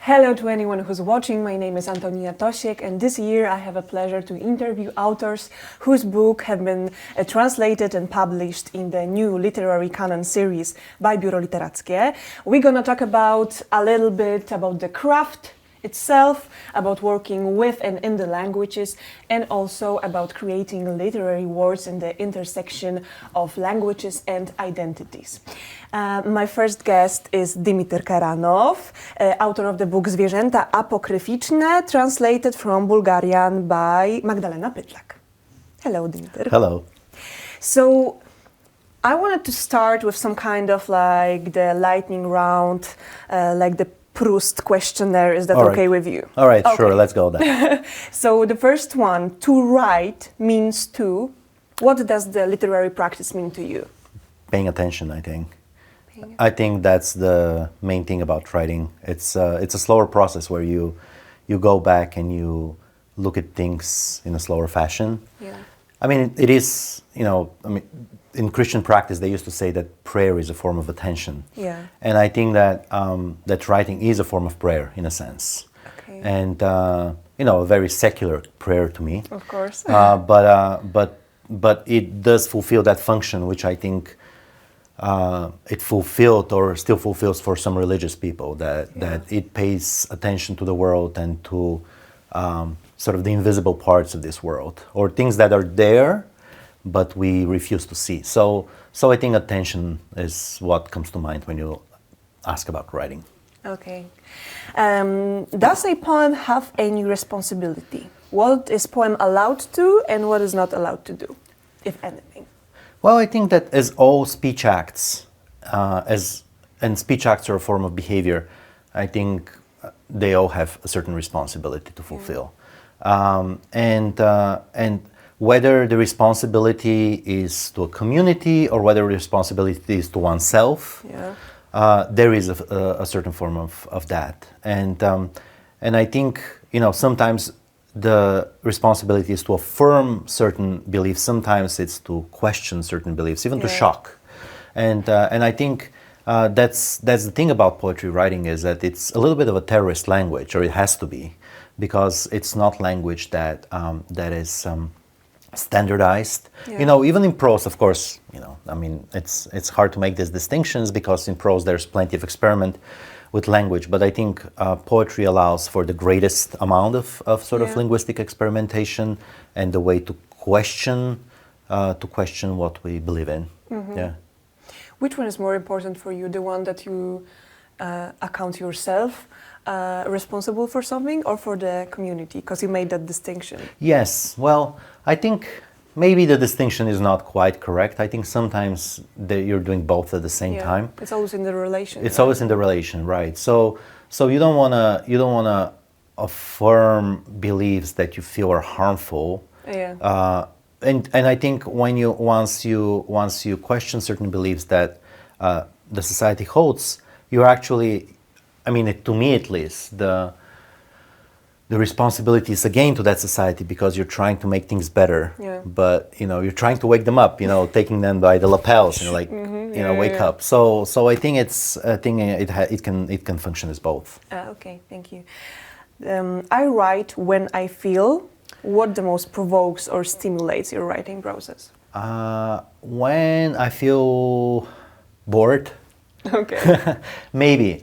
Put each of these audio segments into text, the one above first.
Hello to anyone who's watching. My name is Antonina Tosiek, and this year I have a pleasure to interview authors whose books have been translated and published in the new literary canon series by Biuro Literackie. We're gonna talk about a little bit about the craft itself, about working with and in the languages, and also about creating literary words in the intersection of languages and identities. My first guest is Dimityr Kenarow, author of the book Zwierzęta apokryficzne, translated from Bulgarian by Magdalena Pytlak. Hello, Dimityr. Hello. So, I wanted to start with some kind of like the lightning round, like the Proust questionnaire. Is that okay with you? All right, okay. Sure, let's go then. So the first one, to write means to. What does the literary practice mean to you? Paying attention, I think. I think that's the main thing about writing. It's a slower process where you go back and you look at things in a slower fashion. Yeah. I mean, it is, in Christian practice, they used to say that prayer is a form of attention. Yeah. And I think that that writing is a form of prayer, in a sense. Okay. And, a very secular prayer to me. Of course. But it does fulfill that function, which I think it fulfilled or still fulfills for some religious people, that it pays attention to the world and to sort of the invisible parts of this world, or things that are there, but we refuse to see. So I think attention is what comes to mind when you ask about writing. Okay. Does a poem have any responsibility? What is poem allowed to and what is not allowed to do, if anything? Well, I think that as all speech acts, and speech acts are a form of behavior, I think they all have a certain responsibility to fulfill. And whether the responsibility is to a community or whether the responsibility is to oneself, there is a certain form of that. And I think, sometimes the responsibility is to affirm certain beliefs. Sometimes it's to question certain beliefs, even to shock. And I think that's the thing about poetry writing, is that it's a little bit of a terrorist language, or it has to be, because it's not language that is standardized. Even in prose, of course, it's hard to make these distinctions because in prose there's plenty of experiment with language, but I think poetry allows for the greatest amount of sort of linguistic experimentation and the way to question what we believe in. Mm-hmm. Yeah. Which one is more important for you? The one that you account yourself responsible for something, or for the community? Because you made that distinction. Yes. Well, I think maybe the distinction is not quite correct. I think sometimes you're doing both at the same time. It's always in the relation. It's always in the relation, right? So you don't wanna affirm beliefs that you feel are harmful. Yeah. And I think once you question certain beliefs that the society holds, you're actually, to me at least, the responsibility is again to that society, because you're trying to make things better. Yeah. But you're trying to wake them up. Taking them by the lapels. Wake up. So I think it can function as both. Okay, thank you. I write when I feel. What the most provokes or stimulates your writing process? When I feel bored. Okay. Maybe.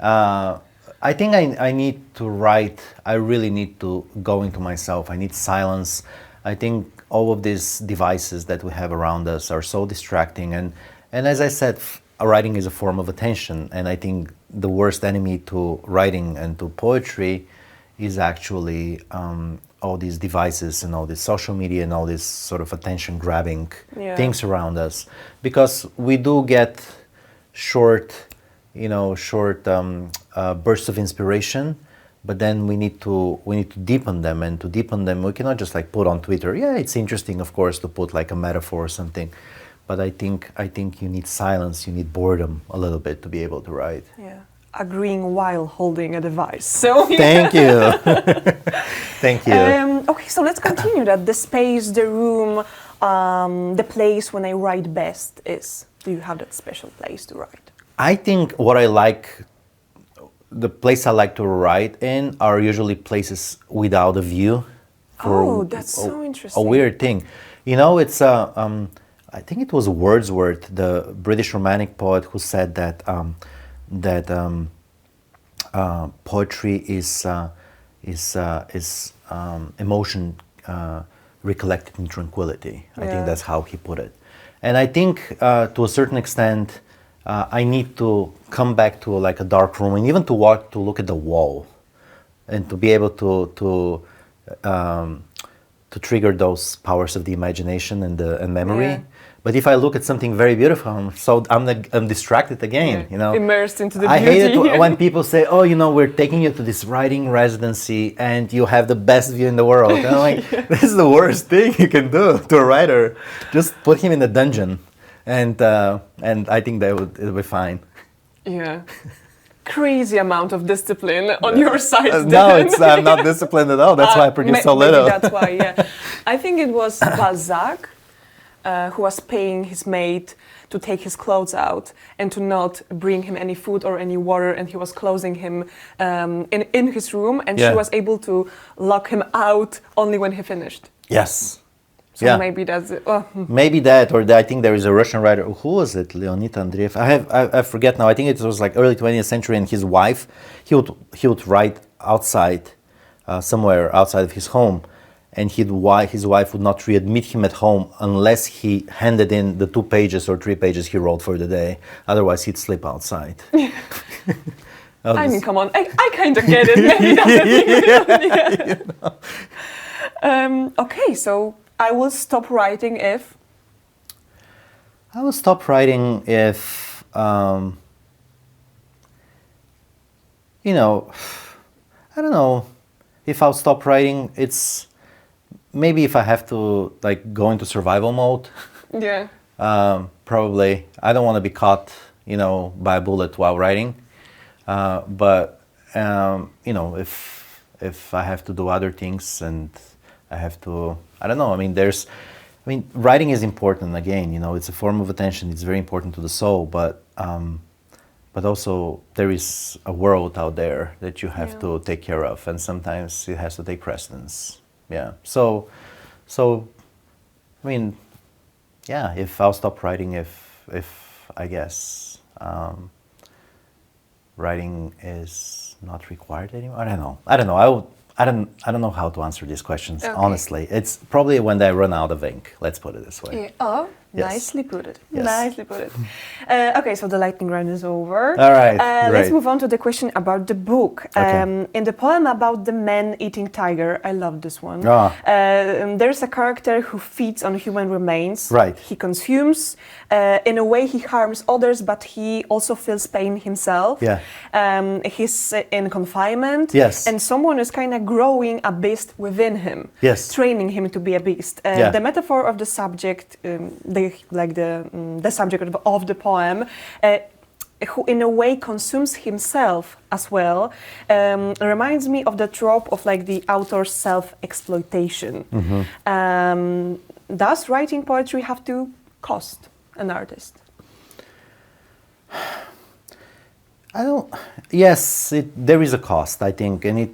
I think I need to write. I really need to go into myself. I need silence. I think all of these devices that we have around us are so distracting. And as I said, writing is a form of attention. And I think the worst enemy to writing and to poetry is actually all these devices and all this social media and all these sort of attention-grabbing things around us. Because we do get short bursts of inspiration, but then we need to deepen them, and to deepen them we cannot just put on Twitter. Yeah, it's interesting, of course, to put a metaphor or something, but I think you need silence, you need boredom a little bit to be able to write. Yeah, agreeing while holding a device. So thank you, thank you. Okay, so let's continue that. The space, the room, the place when I write best is. Do you have that special place to write? I think what I like the place I like to write in are usually places without a view. Oh, that's so interesting. A weird thing. You know, it's I think it was Wordsworth, the British Romantic poet, who said that poetry is emotion recollected in tranquility. I think that's how he put it. And I think to a certain extent, I need to come back to like a dark room and even to look at the wall, and to be able to trigger those powers of the imagination and memory. Yeah. But if I look at something very beautiful, I'm distracted again. You know, immersed into the I beauty. hate it when people say, "Oh, you know, we're taking you to this writing residency, and you have the best view in the world." And I'm like, this is the worst thing you can do to a writer. Just put him in a dungeon, and I think it'll be fine. Yeah. Crazy amount of discipline on your side. No, I'm not disciplined at all. That's why I produce so little. Maybe that's why. Yeah, I think it was Balzac. Who was paying his maid to take his clothes out and to not bring him any food or any water, and he was closing him in his room, and she was able to lock him out only when he finished. Yes. So maybe that's it. Oh. Maybe that, or I think there is a Russian writer. Who was it? Leonid Andreev. I forget now. I think it was like early 20th century, and his wife, he would write outside, somewhere outside of his home. And his wife would not readmit him at home unless he handed in the 2 pages or 3 pages he wrote for the day. Otherwise, he'd sleep outside. I mean, come on, I kind of get it. Maybe that's okay, so I will stop writing if... I will stop writing if, you know, I don't know. If I'll stop writing, it's... Maybe if I have to like go into survival mode. Yeah. Probably. I don't want to be caught, you know, by a bullet while writing. But you know, if I have to do other things and I have to, I don't know. I mean, writing is important. Again, you know, it's a form of attention. It's very important to the soul. But also there is a world out there that you have to take care of, and sometimes it has to take precedence. Yeah. So, I mean, yeah. If I'll stop writing, if I guess writing is not required anymore. I don't know. I don't know how to answer these questions. Okay. Honestly, it's probably when I run out of ink. Let's put it this way. Yeah. Oh, yes. Nicely put it. Yes. Nicely put it. Okay, so the lightning round is over. All right. Let's move on to the question about the book. Okay. In the poem about the man-eating tiger, I love this one. Oh. There's a character who feeds on human remains. Right. He consumes. In a way, he harms others, but he also feels pain himself. Yeah. He's in confinement. Yes. And someone is kind of growing a beast within him. Yes. Training him to be a beast. The metaphor of the subject, the subject of the poem, who in a way consumes himself as well, reminds me of the trope of like the author's self-exploitation. Mm-hmm. Does writing poetry have to cost an artist? Yes, there is a cost, I think, and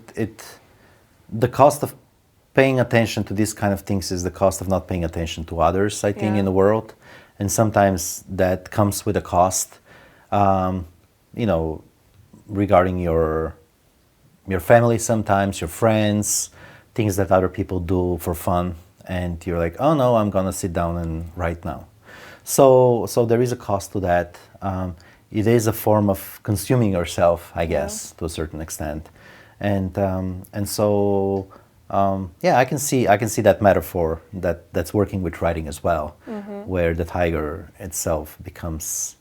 the cost of paying attention to these kind of things is the cost of not paying attention to others, I think, in the world. And sometimes that comes with a cost, you know, regarding your family sometimes, your friends, things that other people do for fun. And you're like, oh no, I'm going to sit down and write now. So there is a cost to that. It is a form of consuming yourself, I guess, to a certain extent. And so... I can see that metaphor that's working with writing as well, where the tiger itself becomes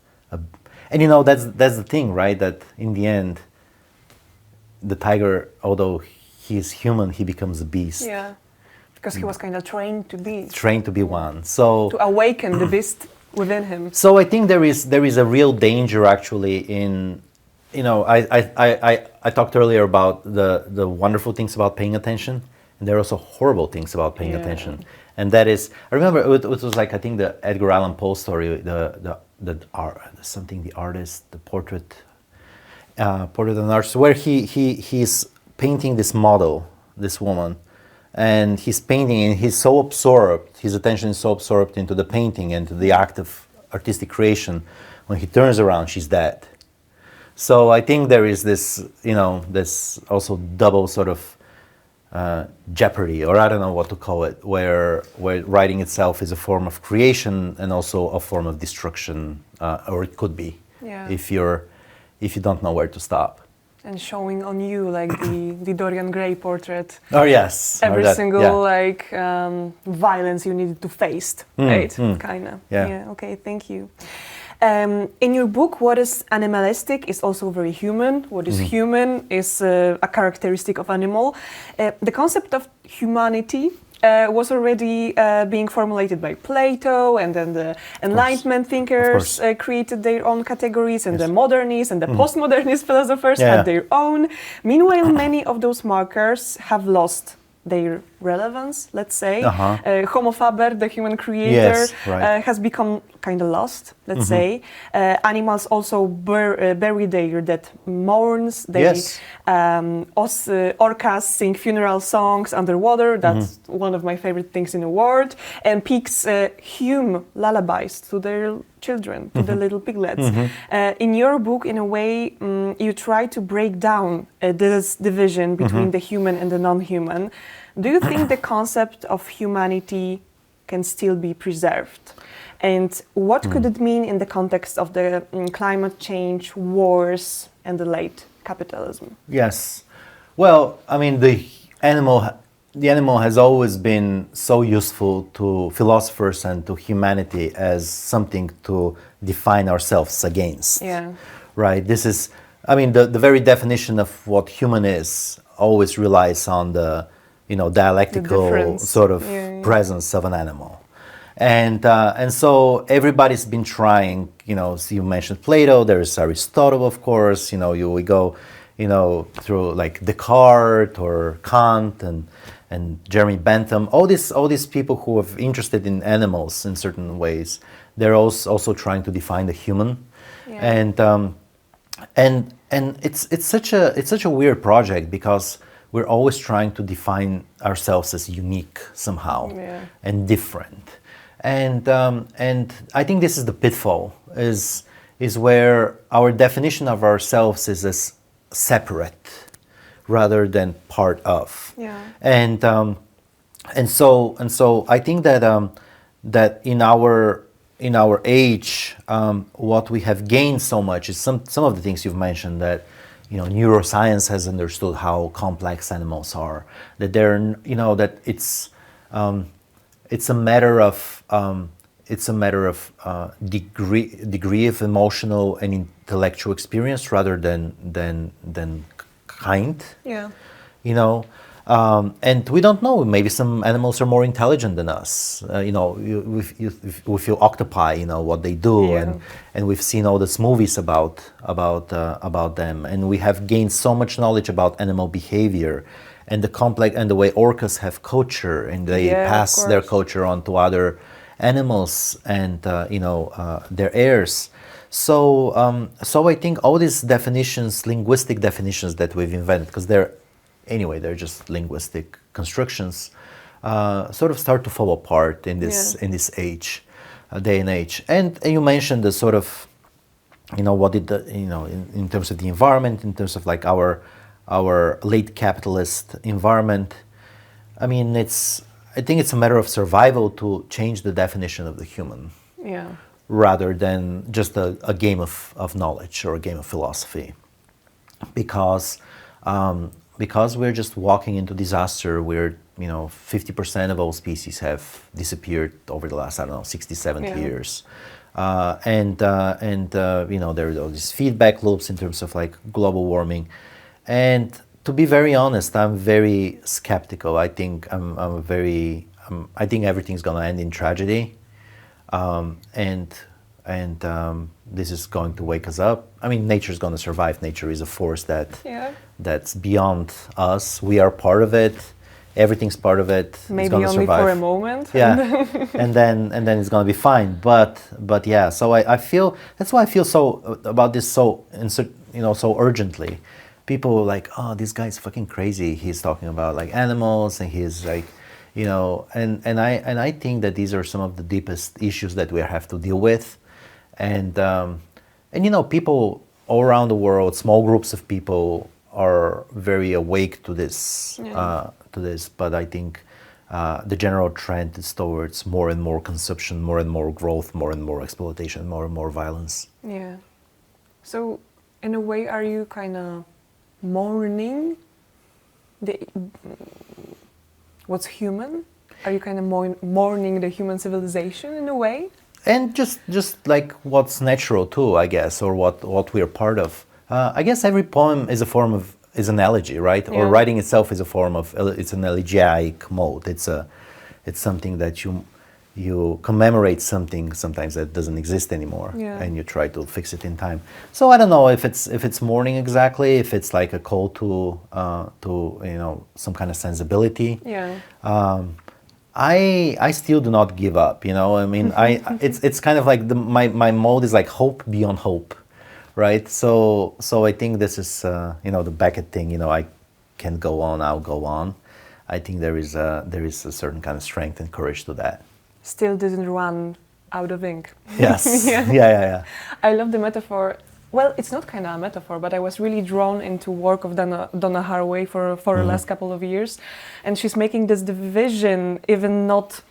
and you know that's the thing, right? That in the end, the tiger, although he's human, he becomes a beast. Yeah, because he was kind of trained to be one. So to awaken the beast within him. So I think there is a real danger actually in. You know, I talked earlier about the wonderful things about paying attention, and there are also horrible things about paying attention. And that is, I remember it was like, I think the Edgar Allan Poe story, the artist, the portrait. Portrait of an Artist, where he's painting this model, this woman, and he's painting, and he's so absorbed, his attention is so absorbed into the painting and to the act of artistic creation. When he turns around, she's dead. So I think there is this, this also double sort of jeopardy, or I don't know what to call it, where writing itself is a form of creation and also a form of destruction, or it could be, if you don't know where to stop. And showing on you like the Dorian Gray portrait. Oh yes, every single violence you needed to face, right? Kind of. Yeah. Okay. Thank you. In your book, what is animalistic is also very human. What is human is a characteristic of animal. The concept of humanity was already being formulated by Plato, and then the Enlightenment thinkers created their own categories, and the modernists and the postmodernist philosophers had their own. Meanwhile, many of those markers have lost their relevance, let's say. Homo faber, the human creator, has become kind of lost, let's say. Animals also bury their dead mourns. They, orcas sing funeral songs underwater. That's one of my favorite things in the world. And pigs hum lullabies to their children, to the little piglets. In your book, in a way, you try to break down this division between the human and the non-human. Do you think the concept of humanity can still be preserved? And what could it mean in the context of the climate change, wars, and the late capitalism? Yes. Well, I mean, the animal has always been so useful to philosophers and to humanity as something to define ourselves against. Right? This is, I mean, the very definition of what human is always relies on the dialectical sort of presence of an animal. And so everybody's been trying, so you mentioned Plato, there's Aristotle, of course, we go, through like Descartes or Kant and Jeremy Bentham, all these people who are interested in animals in certain ways, they're also trying to define the human. And it's such a weird project, because we're always trying to define ourselves as unique somehow and different. And I think this is the pitfall, is where our definition of ourselves is as separate rather than part of. And so I think that in our age, what we have gained so much is some of the things you've mentioned, that neuroscience has understood how complex animals are, that that it's a matter of degree of emotional and intellectual experience rather than kind. And we don't know. Maybe some animals are more intelligent than us. We feel octopi. What they do, and we've seen all these movies about them, and we have gained so much knowledge about animal behavior, and the way orcas have culture, and they pass their culture on to other animals and their heirs. So I think all these definitions, linguistic definitions that we've invented, because they're just linguistic constructions, sort of start to fall apart in this day and age. And you mentioned the sort of, what did in terms of the environment, in terms of like our late capitalist environment. I mean, I think it's a matter of survival to change the definition of the human, rather than just a game of knowledge or a game of philosophy, because we're just walking into disaster. We're 50% of all species have disappeared over the last 60, 70 years. There are all these feedback loops in terms of like global warming. And to be very honest, I'm very skeptical. I think I think everything's gonna end in tragedy. This is going to wake us up. I mean, nature's going to survive. Nature is a force that's beyond us. We are part of it, everything's part of it. Maybe it's gonna only survive. for a moment. Yeah, and then it's gonna be fine. But yeah, so I feel that's why I feel so about this so so urgently. People are like, oh, this guy's fucking crazy. He's talking about like animals, and he's like, and I think that these are some of the deepest issues that we have to deal with, and people all around the world, small groups of people are very awake to this. But I think the general trend is towards more and more consumption, more and more growth, more and more exploitation, more and more violence. Yeah. So, in a way, are you kind of mourning what's human? Are you kind of mourning the human civilization in a way? And just like what's natural too, I guess, or what we're part of. I guess every poem is an elegy, right? Yeah. Or writing itself is a form of, it's an elegiac mode. It's something that you commemorate something sometimes that doesn't exist anymore, and you try to fix it in time. So I don't know if it's mourning exactly, if it's like a call to some kind of sensibility. Yeah. I still do not give up. I mean, it's kind of like my mode is like hope beyond hope, right? So I think this is the Beckett thing. I can go on, I'll go on. I think there is a certain kind of strength and courage to that. Still didn't run out of ink. Yes. Yeah. I love the metaphor. Well, it's not kind of a metaphor, but I was really drawn into work of Donna Haraway for the last couple of years, and she's making this division even not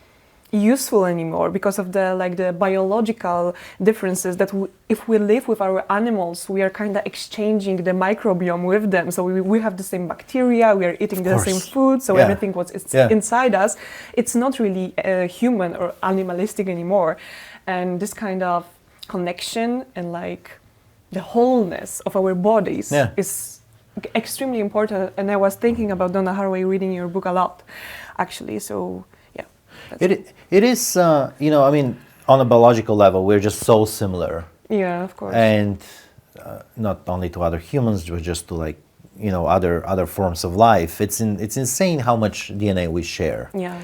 useful anymore because of the biological differences that if we live with our animals, we are kind of exchanging the microbiome with them. So we have the same bacteria, we are eating the same food, so everything what's inside us, it's not really human or animalistic anymore. And this kind of connection and the wholeness of our bodies is extremely important. And I was thinking about Donna Haraway reading your book a lot, actually. So yeah. It is, I mean, on a biological level, we're just so similar. Yeah, of course. And not only to other humans, but just to other forms of life. It's insane how much DNA we share. Yeah.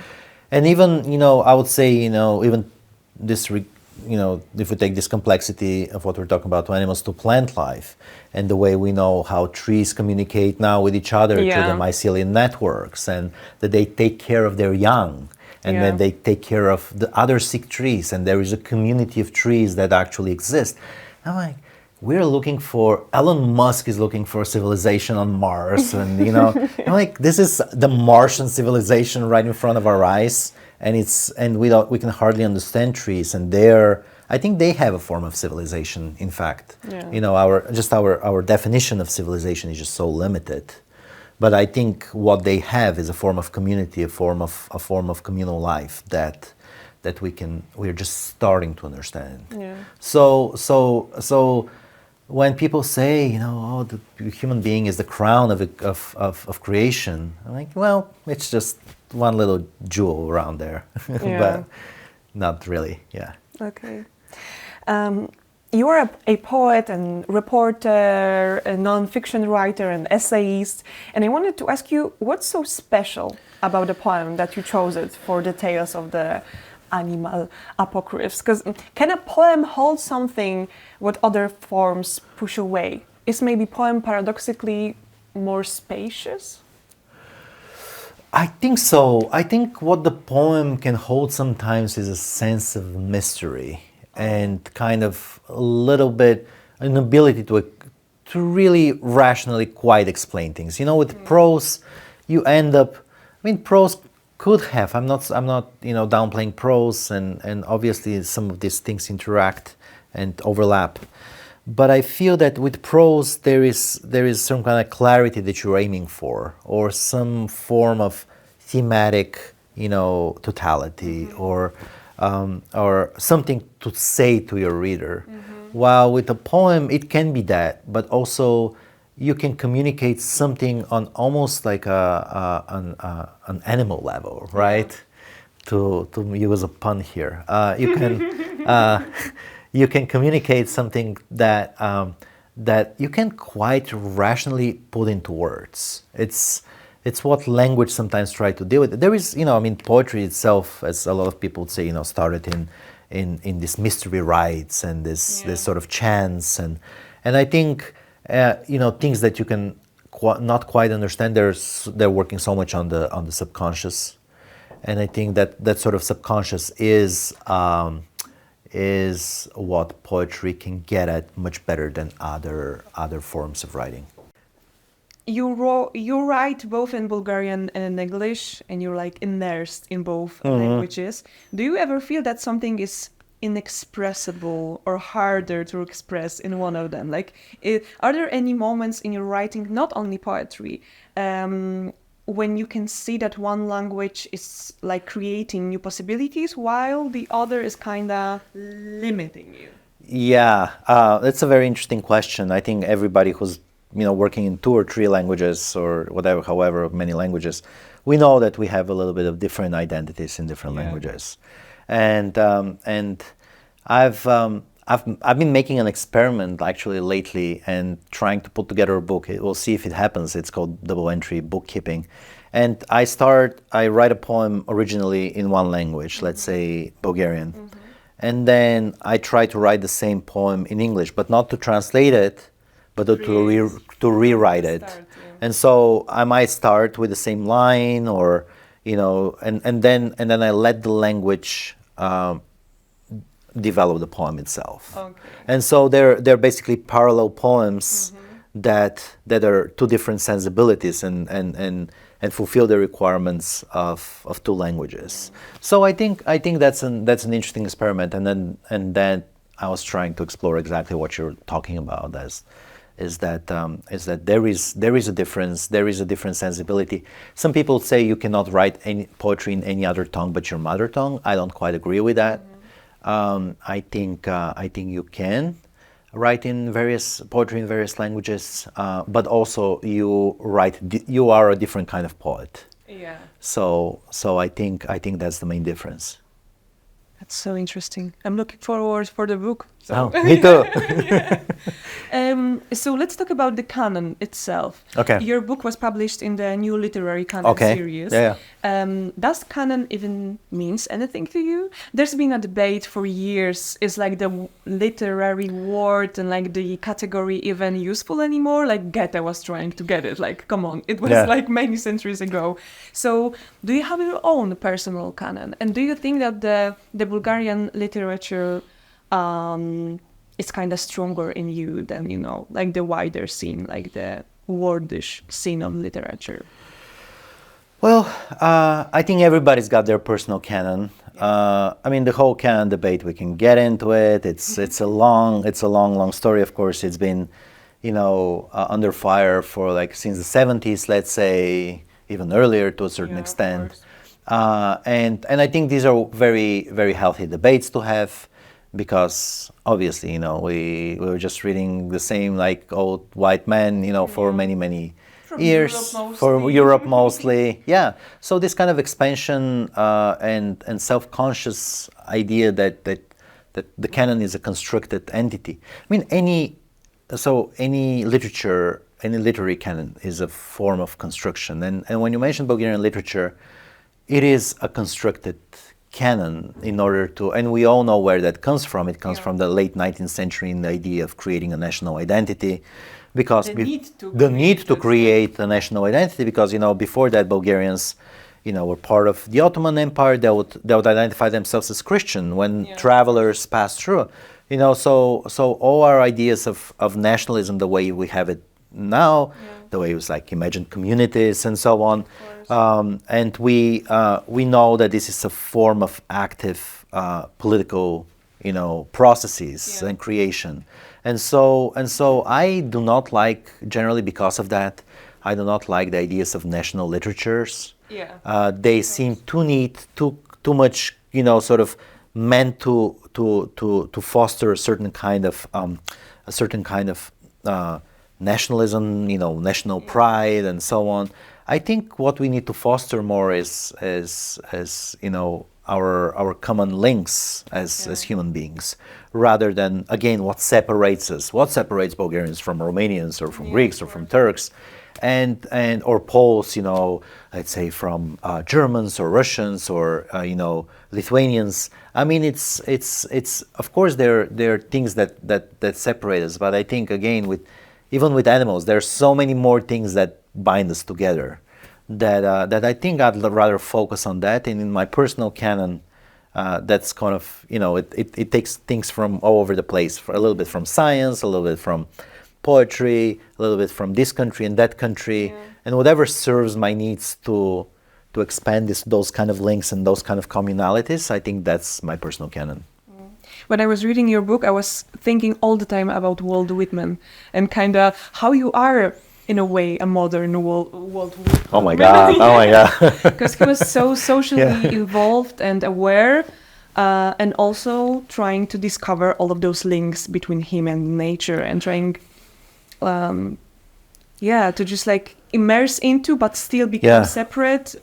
And even, I would say, even this, if we take this complexity of what we're talking about to animals to plant life, and the way we know how trees communicate now with each other through the mycelial networks, and that they take care of their young, and then they take care of the other sick trees, and there is a community of trees that actually exist. I'm like, Elon Musk is looking for civilization on Mars, and I'm like, this is the Martian civilization right in front of our eyes, and we can hardly understand trees, and I think they have a form of civilization. In fact, our definition of civilization is just so limited. But I think what they have is a form of community, a form of communal life that we're just starting to understand. Yeah. So when people say, the human being is the crown of creation, I'm like, well, it's just one little jewel around there, but not really. Yeah. Okay. You are a poet and reporter, a non-fiction writer and essayist, and I wanted to ask you, what's so special about the poem that you chose it for the tales of the animal apocryphs? Because can a poem hold something what other forms push away? Is maybe poem paradoxically more spacious? I think so. I think what the poem can hold sometimes is a sense of mystery and kind of a little bit an ability to really rationally quite explain things. With prose, you end up. I mean, prose could have. I'm not downplaying prose, and obviously some of these things interact and overlap. But I feel that with prose there is some kind of clarity that you're aiming for, or some form of thematic, totality, or something to say to your reader. While with a poem, it can be that, but also you can communicate something on almost like an animal level, right? To use a pun here, you can communicate something that you can quite rationally put into words. it's what language sometimes try to deal with. There is, I mean, poetry itself, as a lot of people say, started in this mystery rites and this sort of chants, and I think things that you can not quite understand. They're working so much on the subconscious, and I think that sort of subconscious is what poetry can get at much better than other forms of writing. You write both in Bulgarian and in English, and you're like immersed in both languages. Do you ever feel that something is inexpressible or harder to express in one of them? Like, are there any moments in your writing, not only poetry, when you can see that one language is like creating new possibilities while the other is kind of limiting you? Yeah, that's a very interesting question. I think everybody who's working in 2 or 3 languages or whatever, however many languages, we know that we have a little bit of different identities in different languages, and I've been making an experiment actually lately and trying to put together a book. We'll see if it happens. It's called double entry bookkeeping, and I write a poem originally in one language, let's say Bulgarian, and then I try to write the same poem in English, but not to translate it, but to rewrite it. And so I might start with the same line, or and then I let the language develop the poem itself. Okay. And so they're basically parallel poems that are 2 different sensibilities and fulfill the requirements of 2 languages. So I think that's an interesting experiment, and then I was trying to explore exactly what you're talking about, is that there is a difference, there is a different sensibility. Some people say you cannot write any poetry in any other tongue but your mother tongue. I don't quite agree with that. I think you can write poetry in various languages, but also you are a different kind of poet. Yeah. So I think that's the main difference. That's so interesting. I'm looking forward for the book. So. Oh, me too. So let's talk about the canon itself. Okay. Your book was published in the new literary canon series. Yeah. Does canon even means anything to you? There's been a debate for years. Is like the literary word and like the category even useful anymore? Like Goethe was trying to get it. Like, come on, it was like many centuries ago. So do you have your own personal canon? And do you think that the Bulgarian literature is kind of stronger in you than, like the wider scene, like the wordish scene of literature? Well, I think everybody's got their personal canon. I mean, the whole canon debate, we can get into it. It's a long story. Of course, it's been, under fire for like since the 70s, let's say, even earlier to a certain extent. And I think these are very, very healthy debates to have, because obviously, we were just reading the same like old white men, for many from years, for Europe mostly. Yeah. So this kind of expansion and self-conscious idea that the canon is a constructed entity. I mean, any literature, any literary canon is a form of construction. And when you mention Bulgarian literature, it is a constructed canon in order to, and we all know where that comes from. It comes from the late 19th century in the idea of creating a national identity, because the need to create a national identity, because before that Bulgarians were part of the Ottoman Empire. They would identify themselves as Christian when travelers passed through. So all our ideas of nationalism, the way we have it now, the way it was like imagined communities and so on. And we know that this is a form of active political, processes and creation. And so I do not like, generally because of that, I do not like the ideas of national literatures. They seem too neat, too much, sort of meant to foster a certain kind of nationalism, national pride and so on. I think what we need to foster more is our common links as human beings, rather than again what separates us. What separates Bulgarians from Romanians or from Greeks or from Turks, and or Poles, let's say from Germans or Russians or Lithuanians. I mean, it's of course there are things that separate us, but I think again even with animals, there are so many more things that bind us together. That I think I'd rather focus on that, and in my personal canon, that's kind of it takes things from all over the place, a little bit from science, a little bit from poetry, a little bit from this country and that country, and whatever serves my needs to expand those kind of links and those kind of communalities. I think that's my personal canon. When I was reading your book, I was thinking all the time about Walt Whitman and kind of how you are, in a way, a modern Walt Whitman. Oh my God! Oh my God! Because he was so socially involved and aware, and also trying to discover all of those links between him and nature, and trying, to just like immerse into, but still become separate,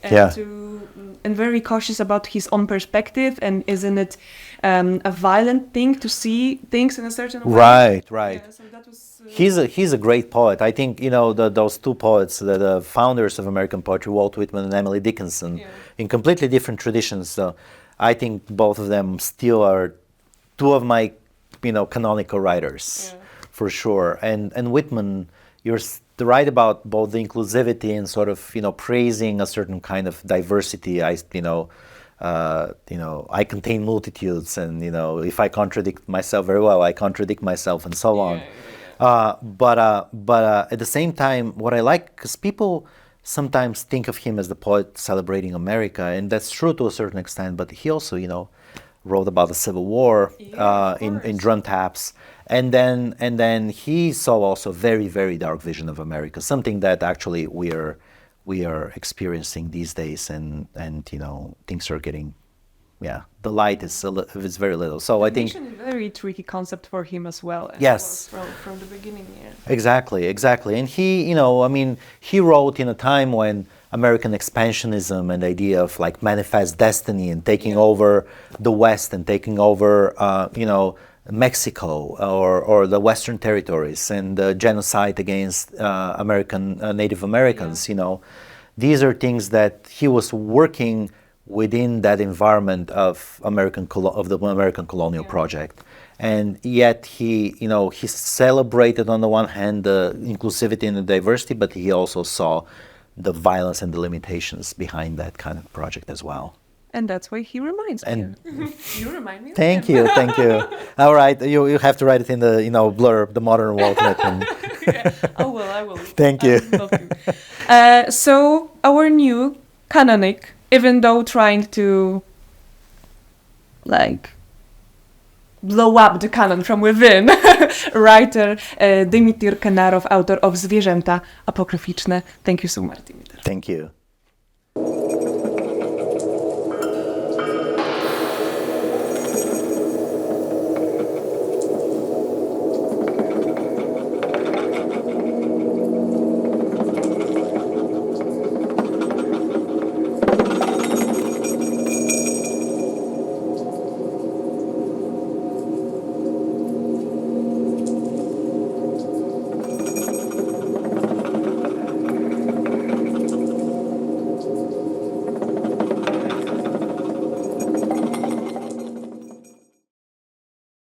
and very cautious about his own perspective. And isn't it a violent thing to see things in a certain way? Right. Yeah, so that was, he's a great poet. I think those two poets, the founders of American poetry, Walt Whitman and Emily Dickinson, in completely different traditions. So I think both of them still are two of my canonical writers, for sure. And Whitman, you're right about both the inclusivity and sort of praising a certain kind of diversity. I contain multitudes, and if I contradict myself very well, I contradict myself, and so on. But at the same time, what I like, because people sometimes think of him as the poet celebrating America, and that's true to a certain extent. But he also, wrote about the Civil War in Drum Taps, and then he saw also very, very dark vision of America, something that actually we are experiencing these days, and things are getting, the light is very little. So I think a very tricky concept for him as well. Yes, from the beginning. Exactly, and he, he wrote in a time when American expansionism and the idea of like manifest destiny and taking over the West and taking over, Mexico or the Western territories, and the genocide against Native Americans. These are things that he was working within that environment of the American colonial project, and yet he celebrated on the one hand the inclusivity and the diversity, but he also saw the violence and the limitations behind that kind of project as well. And that's why he reminds me. You remind me. Thank you. All right, you have to write it in the blurb, the modern Walt Whitman. I will. Thank you. So our new canonic, even though trying to blow up the canon from within, writer Dimityr Kenarow, author of Zwierzęta apokryficzne. Thank you so much, Dimityr. Thank you.